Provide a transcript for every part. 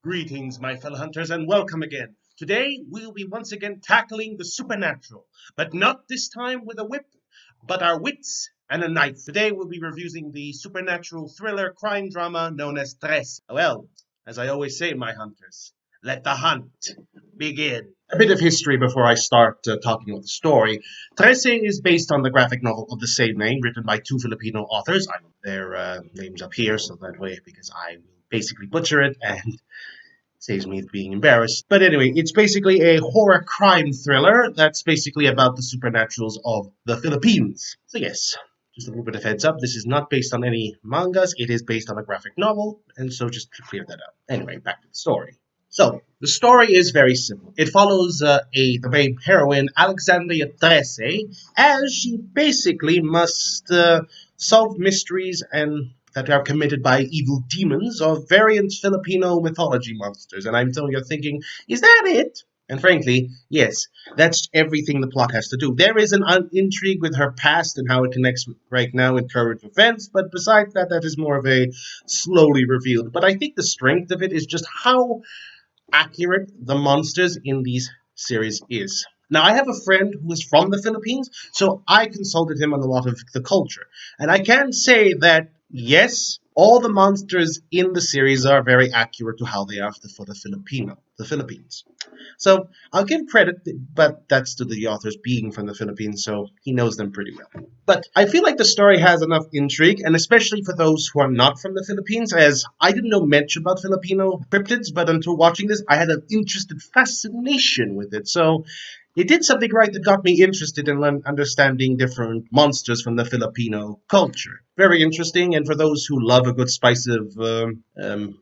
Greetings, my fellow hunters, and welcome again. Today, we'll be once again tackling the supernatural, but not this time with a whip, but our wits and a knife. Today, we'll be reviewing the supernatural thriller crime drama known as Trese. Well, as I always say, my hunters, let the hunt begin. A bit of history before I start talking about the story. Trese is based on the graphic novel of the same name, written by two Filipino authors. I have their names up here, so that way, because I will basically butcher it and saves me being embarrassed. But anyway, it's basically a horror crime thriller that's basically about the supernaturals of the Philippines. So yes, just a little bit of heads up, this is not based on any mangas, it is based on a graphic novel, and so just to clear that up. Anyway, back to the story. So, the story is very simple. It follows the main heroine, Alexandra Trese, as she basically must solve mysteries and that are committed by evil demons of variant Filipino mythology monsters. And I'm telling you, thinking, is that it? And frankly, yes, that's everything the plot has to do. There is an intrigue with her past and how it connects with right now with current events, but besides that, that is more of a slowly revealed. But I think the strength of it is just how accurate the monsters in these series is. Now, I have a friend who is from the Philippines, so I consulted him on a lot of the culture. And I can say that, yes, all the monsters in the series are very accurate to how they are for the Philippines. So I'll give credit, but that's to the authors being from the Philippines, so he knows them pretty well. But I feel like the story has enough intrigue, and especially for those who are not from the Philippines, as I didn't know much about Filipino cryptids, but until watching this, I had an interested fascination with it. So it did something right that got me interested in understanding different monsters from the Filipino culture. Very interesting, and for those who love a good spice of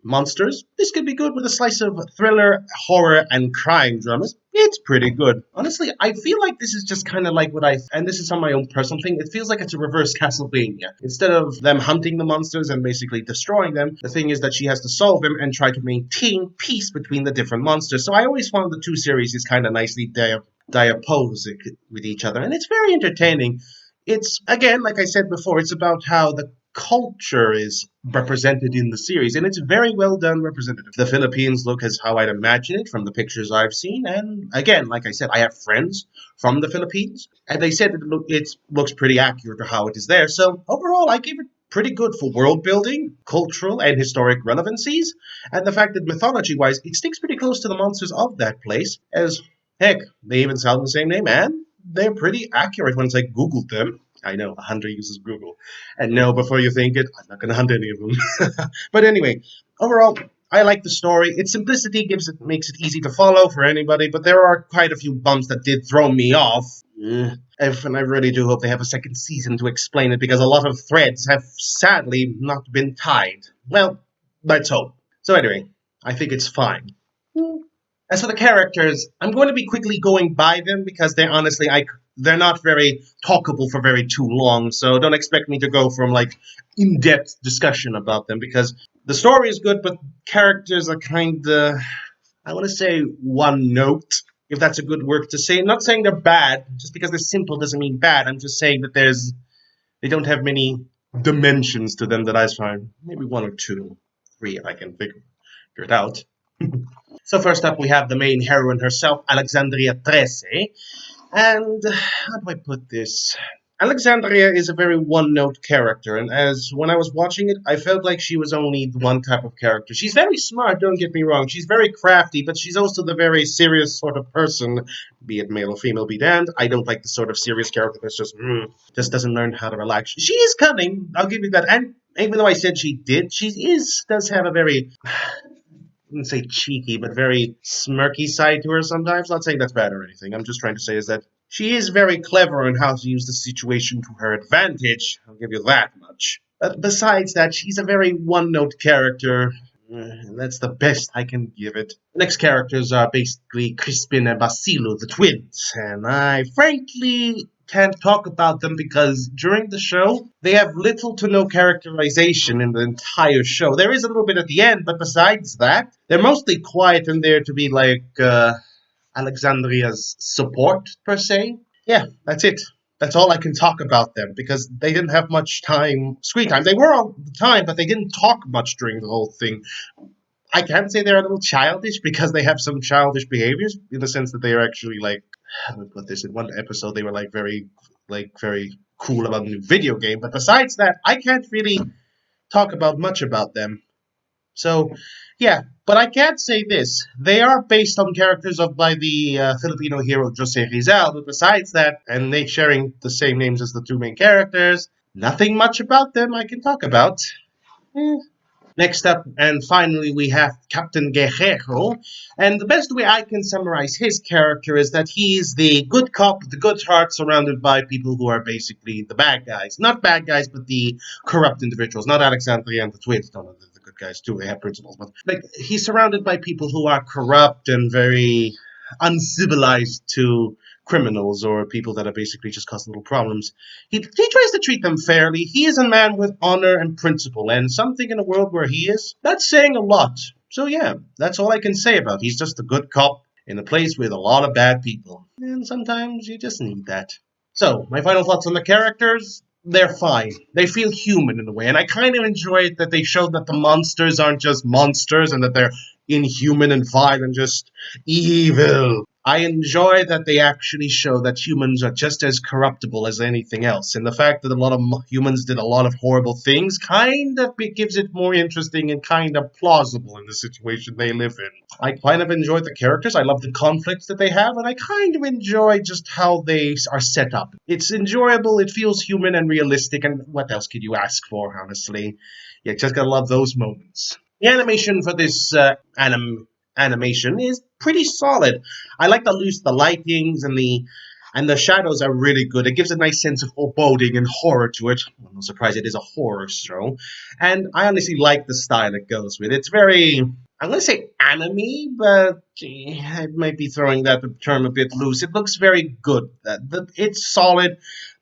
monsters, this could be good with a slice of thriller, horror, and crime dramas. It's pretty good. Honestly, I feel like this is just kind of like and this is on my own personal thing, it feels like it's a reverse Castlevania. Instead of them hunting the monsters and basically destroying them, the thing is that she has to solve them and try to maintain peace between the different monsters. So I always found the two series is kind of nicely diaposic with each other, and it's very entertaining. It's, again, like I said before, it's about how the culture is represented in the series, and it's very well done representative. The Philippines look as how I'd imagine it from the pictures I've seen, and again, like I said, I have friends from the Philippines, and they said it looks pretty accurate to how it is there. So overall, I give it pretty good for world building, cultural, and historic relevancies, and the fact that mythology wise, it sticks pretty close to the monsters of that place, as heck, they even sound the same name, and they're pretty accurate once I Googled them. I know, a hunter uses Google. And no, before you think it, I'm not going to hunt any of them. But anyway, overall, I like the story. Its simplicity makes it easy to follow for anybody, but there are quite a few bumps that did throw me off. And I really do hope they have a second season to explain it, because a lot of threads have sadly not been tied. Well, let's hope. So anyway, I think it's fine. As for the characters, I'm going to be quickly going by them because they're honestly, they're not very talkable for very too long. So don't expect me to go from like in-depth discussion about them, because the story is good, but characters are kind of, I want to say, one note, if that's a good word to say. I'm not saying they're bad. Just because they're simple doesn't mean bad. I'm just saying that they don't have many dimensions to them that I find. Maybe one or two, three, if I can figure it out. So first up, we have the main heroine herself, Alexandria Trese. And how do I put this? Alexandria is a very one-note character, and as when I was watching it, I felt like she was only one type of character. She's very smart, don't get me wrong. She's very crafty, but she's also the very serious sort of person, be it male or female, be damned. I don't like the sort of serious character that's just doesn't learn how to relax. She is cunning, I'll give you that. And even though I said does have a very wouldn't say cheeky, but very smirky side to her sometimes. Not saying that's bad or anything. I'm just trying to say is that she is very clever in how to use the situation to her advantage. I'll give you that much. But besides that, she's a very one-note character. And that's the best I can give it. The next characters are basically Crispin and Basilo, the twins. And I frankly can't talk about them because during the show, they have little to no characterization in the entire show. There is a little bit at the end, but besides that, they're mostly quiet and there to be like Alexandria's support, per se. Yeah, that's it. That's all I can talk about them because they didn't have much screen time. They were all the time, but they didn't talk much during the whole thing. I can't say they're a little childish because they have some childish behaviors in the sense that they are actually like, how do I put this? In one episode, they were very cool about a new video game. But besides that, I can't really talk about much about them. So, yeah, but I can't say this. They are based on characters of by the Filipino hero Jose Rizal, but besides that, and they sharing the same names as the two main characters, nothing much about them I can talk about. Eh, Next up, and finally, we have Captain Guerrero. And the best way I can summarize his character is that he's the good cop with the good heart surrounded by people who are basically the bad guys. Not bad guys, but the corrupt individuals. Not Alexandra and the twins. No, no, the good guys too. They have principles. But like, he's surrounded by people who are corrupt and very uncivilized to criminals or people that are basically just causing little problems. He tries to treat them fairly. He is a man with honor and principle, and something in a world where he is, that's saying a lot. So yeah, that's all I can say about. He's just a good cop in a place with a lot of bad people, and sometimes you just need that. So my final thoughts on the characters. They're fine. They feel human in a way, and I kind of enjoy it that they show that the monsters aren't just monsters and that they're inhuman and vile and just evil. I enjoy that they actually show that humans are just as corruptible as anything else, and the fact that a lot of humans did a lot of horrible things kind of gives it more interesting and kind of plausible in the situation they live in. I kind of enjoy the characters. I love the conflicts that they have, and I kind of enjoy just how they are set up. It's enjoyable, it feels human and realistic, and what else could you ask for, honestly? You just gotta love those moments. The animation for this animation is pretty solid. I like the lightings and the shadows are really good. It gives a nice sense of foreboding and horror to it. I'm not surprised it is a horror show. And I honestly like the style it goes with. It's very, I'm going to say anime, but I might be throwing that term a bit loose. It looks very good. It's solid.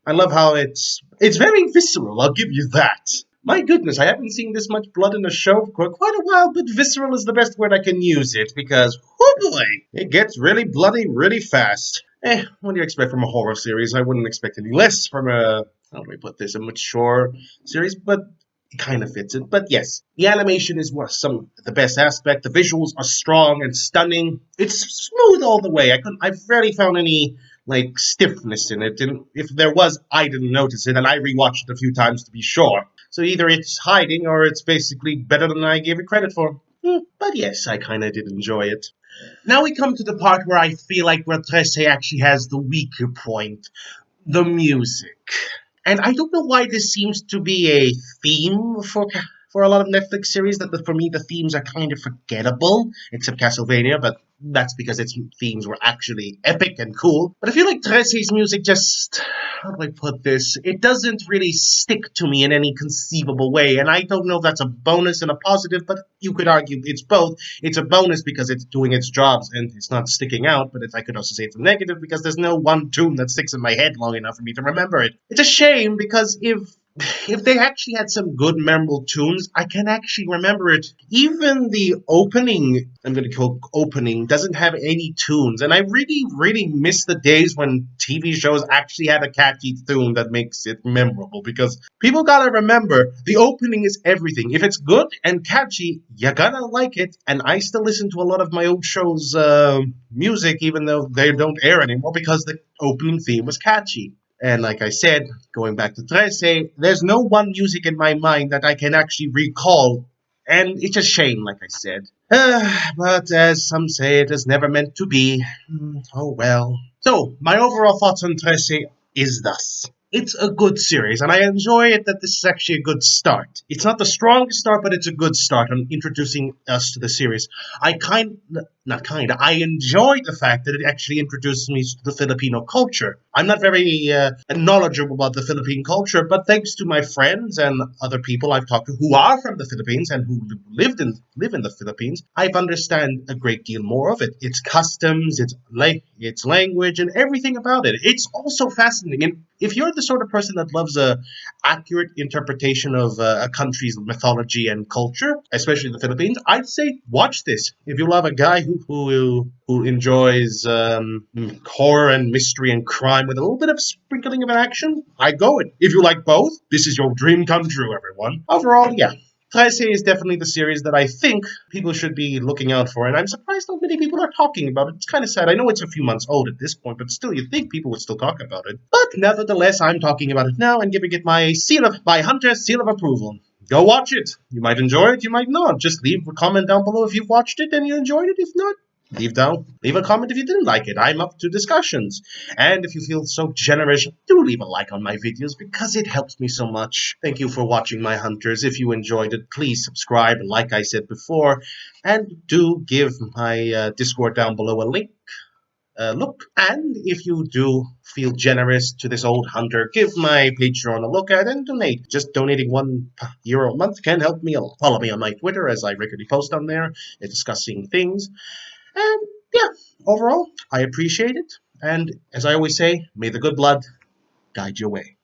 I love how it's very visceral. I'll give you that. My goodness, I haven't seen this much blood in a show for quite a while, but visceral is the best word I can use it because, oh boy, it gets really bloody really fast. What do you expect from a horror series? I wouldn't expect any less from how do I put this, a mature series, but it kind of fits it. But yes, the animation is some the best aspect. The visuals are strong and stunning. It's smooth all the way. I've rarely found any like stiffness in it, and if there was, I didn't notice it, and I rewatched it a few times to be sure. So either it's hiding or it's basically better than I gave it credit for. But yes, I kind of did enjoy it. Now we come to the part where I feel like where Trese actually has the weaker point, the music. And I don't know why this seems to be a theme for a lot of Netflix series. For me, the themes are kind of forgettable, except Castlevania, but that's because its themes were actually epic and cool. But I feel like Trese's music just, how do I put this? It doesn't really stick to me in any conceivable way, and I don't know if that's a bonus and a positive, but you could argue it's both. It's a bonus because it's doing its jobs and it's not sticking out, but I could also say it's a negative because there's no one tune that sticks in my head long enough for me to remember it. It's a shame because if they actually had some good memorable tunes, I can actually remember it. Even the opening, I'm going to call opening, doesn't have any tunes. And I really, really miss the days when TV shows actually had a catchy tune that makes it memorable. Because people gotta remember, the opening is everything. If it's good and catchy, you're gonna like it. And I still listen to a lot of my old shows' music, even though they don't air anymore, because the opening theme was catchy. And like I said, going back to Trese, there's no one music in my mind that I can actually recall. And it's a shame, like I said. But as some say, it is never meant to be. Oh well. So, my overall thoughts on Trese is thus. It's a good series, and I enjoy it that this is actually a good start. It's not the strongest start, but it's a good start on introducing us to the series. I enjoy the fact that it actually introduces me to the Filipino culture. I'm not very knowledgeable about the Philippine culture, but thanks to my friends and other people I've talked to who are from the Philippines and who live in the Philippines, I've understand a great deal more of it. Its customs, its language, and everything about it. It's also fascinating. And if you're the sort of person that loves a accurate interpretation of a country's mythology and culture, especially the Philippines, I'd say watch this. If you love a guy who enjoys horror and mystery and crime with a little bit of sprinkling of action, I go it. If you like both, this is your dream come true, everyone. Overall, yeah. Trese is definitely the series that I think people should be looking out for, and I'm surprised not many people are talking about it. It's kind of sad. I know it's a few months old at this point, but still, you'd think people would still talk about it. But nevertheless, I'm talking about it now and giving it my Hunter's seal of approval. Go watch it. You might enjoy it, you might not. Just leave a comment down below if you've watched it and you enjoyed it. If not, leave a comment if you didn't like it. I'm up to discussions. And if you feel so generous, do leave a like on my videos because it helps me so much. Thank you for watching, my hunters. If you enjoyed it, please subscribe, like I said before, and do give my Discord down below a link. Look, and if you do feel generous to this old hunter, give my Patreon a look at and donate. Just donating €1 a month can help me a lot. Follow me on my Twitter as I regularly post on there, discussing things. And yeah, overall, I appreciate it. And as I always say, may the good blood guide your way.